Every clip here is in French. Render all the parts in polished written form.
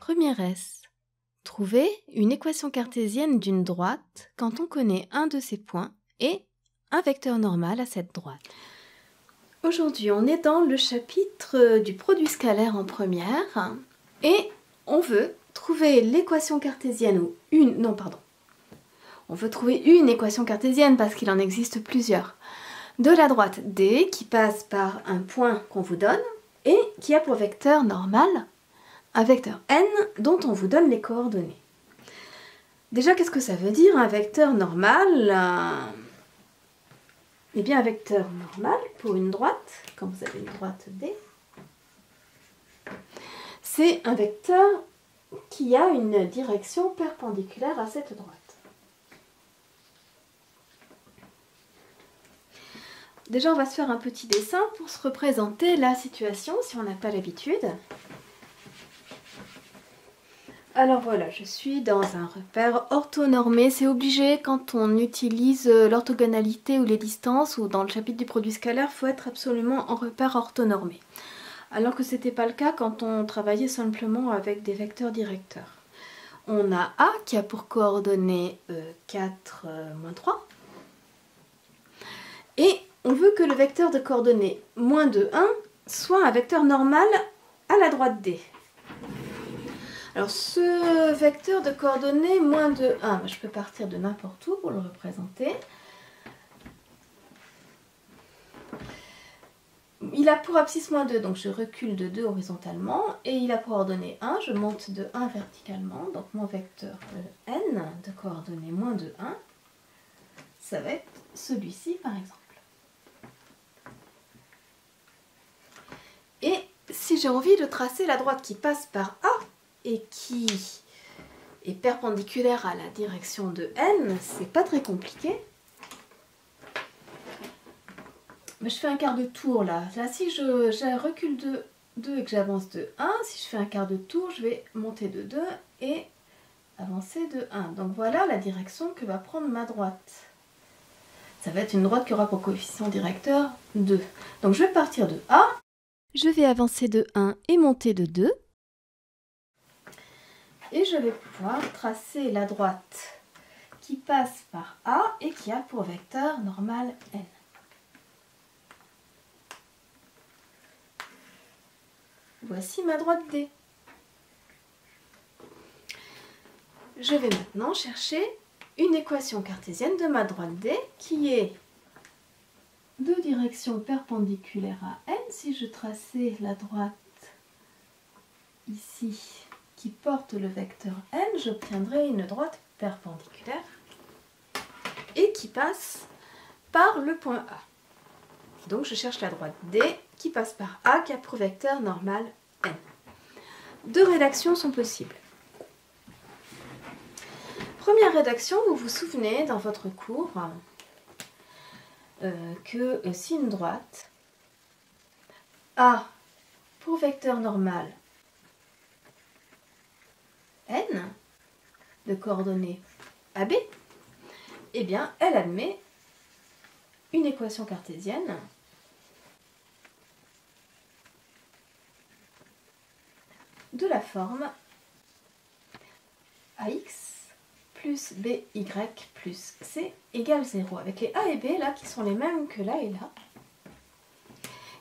Premier S. Trouver une équation cartésienne d'une droite quand on connaît un de ses points et un vecteur normal à cette droite. Aujourd'hui, on est dans le chapitre du produit scalaire en première et on veut trouver l'équation cartésienne ou on veut trouver une équation cartésienne parce qu'il en existe plusieurs. De la droite D qui passe par un point qu'on vous donne et qui a pour vecteur normal un vecteur n dont on vous donne les coordonnées. Déjà, qu'est-ce que ça veut dire un vecteur normal? Eh bien, un vecteur normal pour une droite, quand vous avez une droite D, c'est un vecteur qui a une direction perpendiculaire à cette droite. Déjà, on va se faire un petit dessin pour se représenter la situation si on n'a pas l'habitude. Alors voilà, je suis dans un repère orthonormé. C'est obligé quand on utilise l'orthogonalité ou les distances ou dans le chapitre du produit scalaire, il faut être absolument en repère orthonormé. Alors que ce n'était pas le cas quand on travaillait simplement avec des vecteurs directeurs. On a A qui a pour coordonnées 4, moins 3. Et on veut que le vecteur de coordonnées moins 2, 1 soit un vecteur normal à la droite D. Alors ce vecteur de coordonnées moins 2, 1, je peux partir de n'importe où pour le représenter. Il a pour abscisse moins 2, donc je recule de 2 horizontalement. Et il a pour coordonnée 1, je monte de 1 verticalement. Donc mon vecteur n de coordonnées moins 2, 1, ça va être celui-ci par exemple. Et si j'ai envie de tracer la droite qui passe par A, et qui est perpendiculaire à la direction de n, c'est pas très compliqué. Mais je fais un quart de tour là. Là, si je recule de 2 et que j'avance de 1, si je fais un quart de tour, je vais monter de 2 et avancer de 1. Donc voilà la direction que va prendre ma droite. Ça va être une droite qui aura pour coefficient directeur 2. Donc je vais partir de A. Je vais avancer de 1 et monter de 2. Et je vais pouvoir tracer la droite qui passe par A et qui a pour vecteur normal n. Voici ma droite D. Je vais maintenant chercher une équation cartésienne de ma droite D qui est de direction perpendiculaire à n. Si je traçais la droite ici, qui porte le vecteur n, j'obtiendrai une droite perpendiculaire et qui passe par le point A. Donc je cherche la droite D qui passe par A qui a pour vecteur normal n. Deux rédactions sont possibles. Première rédaction, vous vous souvenez dans votre cours que si une droite a pour vecteur normal n de coordonnées AB, eh bien, elle admet une équation cartésienne de la forme AX plus BY plus C égale 0, avec les A et B là qui sont les mêmes que là et là.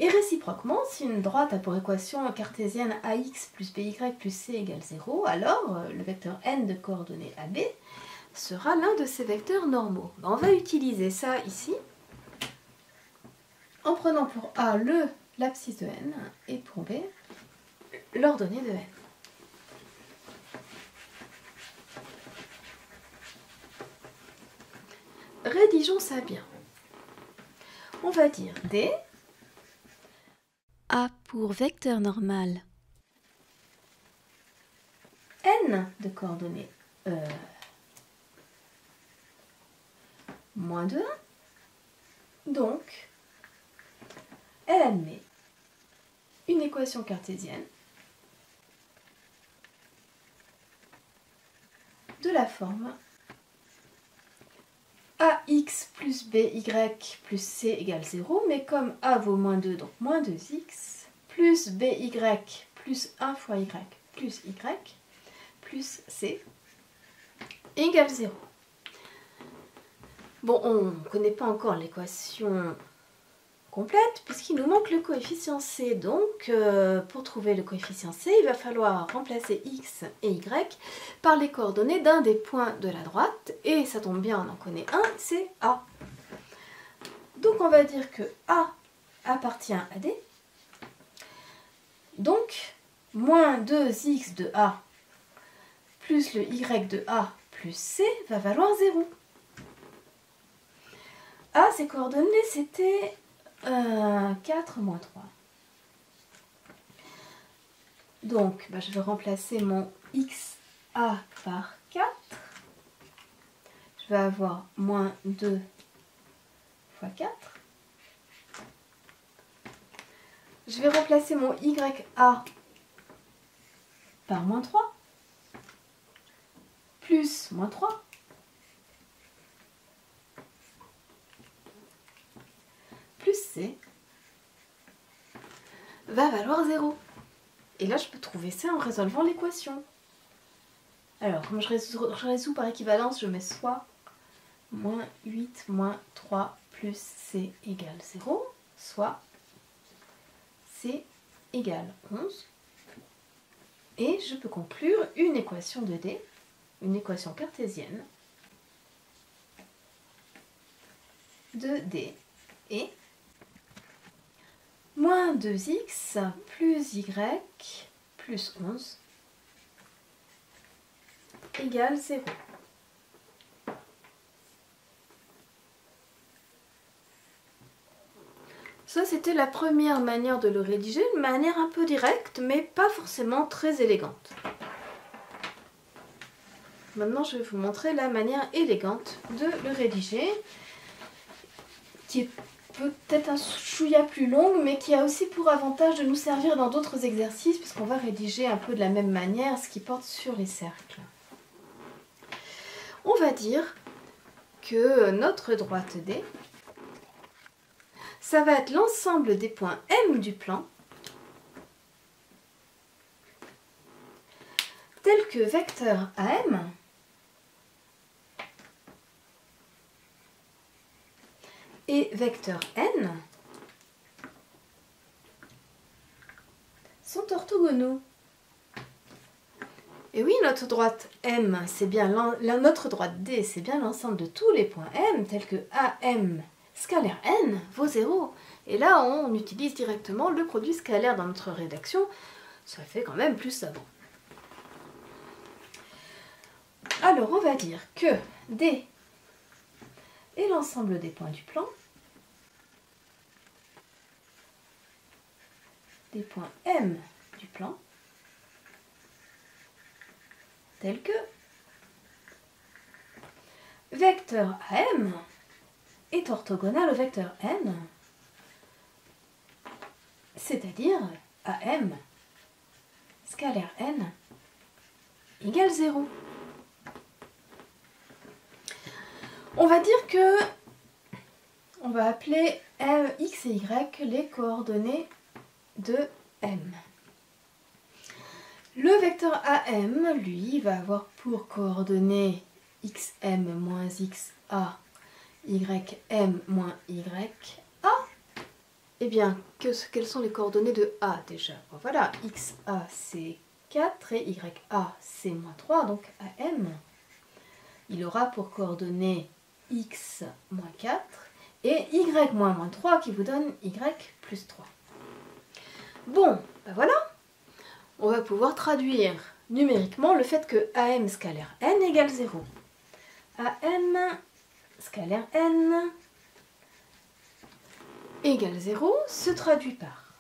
Et réciproquement, si une droite a pour équation cartésienne AX plus BY plus C égale 0, alors le vecteur n de coordonnées AB sera l'un de ces vecteurs normaux. On va utiliser ça ici, en prenant pour A l'abscisse de n et pour B l'ordonnée de n. Rédigeons ça bien. On va dire D. A pour vecteur normal n de coordonnées moins 2, 1. Donc, elle admet une équation cartésienne de la forme AX plus BY plus C égale 0, mais comme A vaut moins 2, donc moins 2x, plus BY plus 1 fois Y plus Y, plus C égale 0. Bon, on ne connaît pas encore l'équation complète puisqu'il nous manque le coefficient C. Donc, pour trouver le coefficient C, il va falloir remplacer x et y par les coordonnées d'un des points de la droite. Et ça tombe bien, on en connaît un, c'est A. Donc, on va dire que A appartient à D. Donc, moins 2x de A plus le y de A plus C va valoir 0. A, ses coordonnées, c'était 4 moins 3. Donc, je vais remplacer mon XA par 4. Je vais avoir moins 2 fois 4. Je vais remplacer mon YA par moins 3. Plus moins 3. Plus C va valoir 0. Et là, je peux trouver ça en résolvant l'équation. Alors, comme je résous par équivalence, je mets soit moins 8 moins 3 plus C égale 0, soit C égale 11. Et je peux conclure une équation de D, une équation cartésienne de D et moins 2x plus y plus 11 égale 0. Ça, c'était la première manière de le rédiger, une manière un peu directe, mais pas forcément très élégante. Maintenant, je vais vous montrer la manière élégante de le rédiger, qui est peut-être un chouïa plus longue, mais qui a aussi pour avantage de nous servir dans d'autres exercices, puisqu'on va rédiger un peu de la même manière, ce qui porte sur les cercles. On va dire que notre droite D, ça va être l'ensemble des points M du plan, tels que vecteur AM et vecteur N sont orthogonaux. Et oui, notre droite M, c'est bien notre droite D, c'est bien l'ensemble de tous les points M, tels que AM scalaire N vaut 0. Et là, on utilise directement le produit scalaire dans notre rédaction. Ça fait quand même plus savant. Alors, on va dire que D est l'ensemble des points du plan, des points M du plan, tels que vecteur AM est orthogonal au vecteur N, c'est-à-dire AM scalaire N égale 0. On va dire que on va appeler X et Y les coordonnées de M. Le vecteur AM, lui, va avoir pour coordonnées xm moins xa, ym moins ya. Eh bien, quelles sont les coordonnées de A déjà? Bon, voilà, xa c'est 4 et ya c'est moins 3, donc AM. Il aura pour coordonnées x moins 4 et y moins 3 qui vous donne y plus 3. Bon, ben voilà, on va pouvoir traduire numériquement le fait que AM scalaire N égale 0. AM scalaire N égale 0 se traduit par.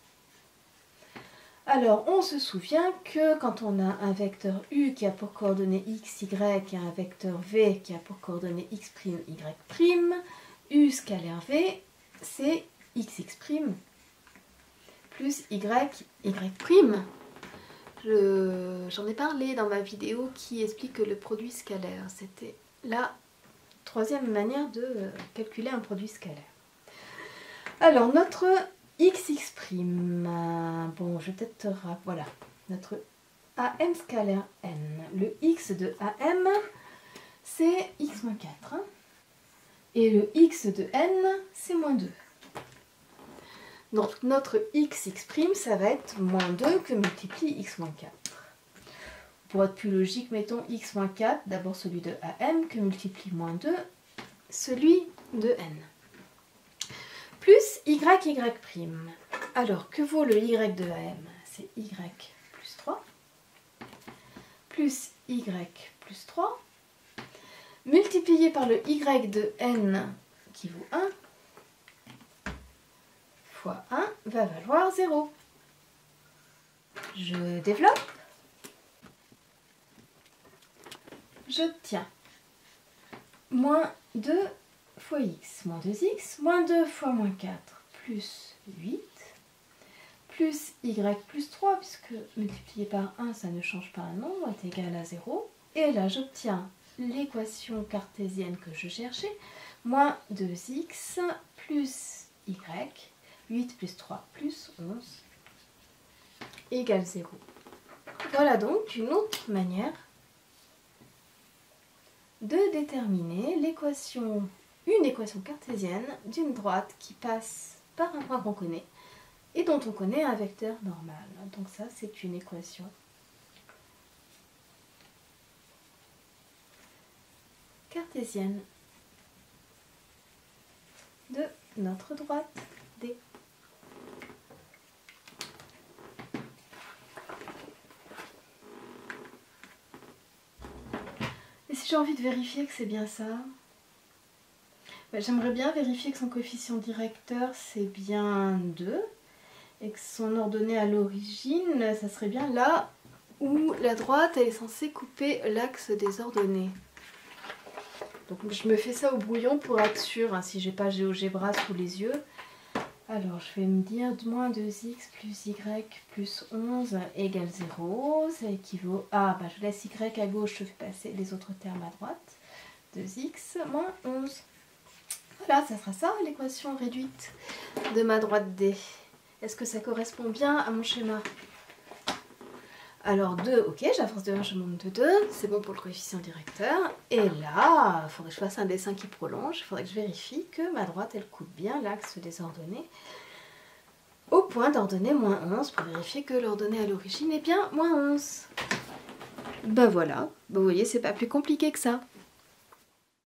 Alors, on se souvient que quand on a un vecteur U qui a pour coordonnées x, y et un vecteur V qui a pour coordonnées x', y', U scalaire V, c'est xx' plus y'. J'en ai parlé dans ma vidéo qui explique le produit scalaire. C'était la troisième manière de calculer un produit scalaire. Alors, notre xx', bon, je vais peut-être voilà, notre AM scalaire N, le x de AM, c'est x moins 4. Hein, et le x de n, c'est moins 2. Donc notre x prime, ça va être moins 2 que multiplie x moins 4. Pour être plus logique, mettons x moins 4, d'abord celui de AM, que multiplie moins 2, celui de n. Plus y prime. Alors, que vaut le y de AM? C'est y plus 3. Plus y plus 3. Multiplié par le y de n, qui vaut 1, fois 1 va valoir 0. Je développe. J'obtiens moins 2 fois x, moins 2x, moins 2 fois moins 4, plus 8, plus y plus 3, puisque multiplié par 1, ça ne change pas un nombre, est égal à 0. Et là, j'obtiens l'équation cartésienne que je cherchais, moins 2x plus y, 8 plus 3 plus 11, égale 0. Voilà donc une autre manière de déterminer une équation cartésienne d'une droite qui passe par un point qu'on connaît et dont on connaît un vecteur normal. Donc ça, c'est une équation cartésienne de notre droite D. Et si j'ai envie de vérifier que c'est bien ça, j'aimerais bien vérifier que son coefficient directeur c'est bien 2 et que son ordonnée à l'origine, ça serait bien là où la droite elle est censée couper l'axe des ordonnées. Donc je me fais ça au brouillon pour être sûre, hein, si j'ai pas GeoGebra sous les yeux. Alors je vais me dire moins 2x plus y plus 11 égale 0. Ça équivaut à, je laisse y à gauche, je fais passer les autres termes à droite. 2x moins 11. Voilà, ça sera ça l'équation réduite de ma droite D. Est-ce que ça correspond bien à mon schéma? Alors 2, ok, j'avance de 1, je monte de 2, c'est bon pour le coefficient directeur. Et là, il faudrait que je fasse un dessin qui prolonge, il faudrait que je vérifie que ma droite, elle coupe bien l'axe des ordonnées au point d'ordonnée moins 11 pour vérifier que l'ordonnée à l'origine est bien moins 11. Ben voilà, vous voyez, c'est pas plus compliqué que ça.